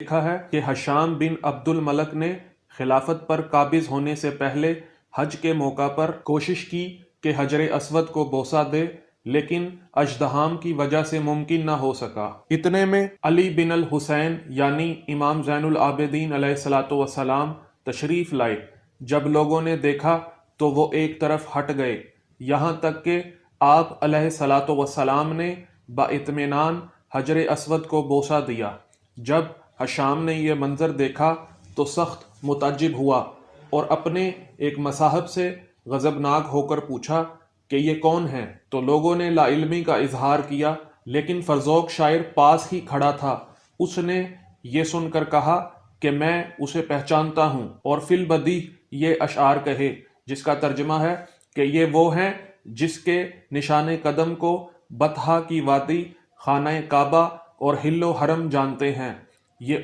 دیکھا ہے کہ ہشام بن عبد الملک نے خلافت پر قابض ہونے سے پہلے حج کے موقع پر کوشش کی کہ حجر اسود کو بوسہ دے، لیکن اژدہام کی وجہ سے ممکن نہ ہو سکا۔ اتنے میں علی بن الحسین یعنی امام زین العابدین علیہ السلام تشریف لائے۔ جب لوگوں نے دیکھا تو وہ ایک طرف ہٹ گئے، یہاں تک کہ آپ علیہ السلام نے باطمینان حجر اسود کو بوسہ دیا۔ جب ہشام نے یہ منظر دیکھا تو سخت متعجب ہوا اور اپنے ایک مصاحب سے غضبناک ہو کر پوچھا کہ یہ کون ہے؟ تو لوگوں نے لا علمی کا اظہار کیا، لیکن فرزوق شاعر پاس ہی کھڑا تھا۔ اس نے یہ سن کر کہا کہ میں اسے پہچانتا ہوں، اور فی البدیہہ یہ اشعار کہے، جس کا ترجمہ ہے کہ یہ وہ ہیں جس کے نشان قدم کو بطحا کی وادی، خانہ کعبہ اور حل و حرم جانتے ہیں۔ یہ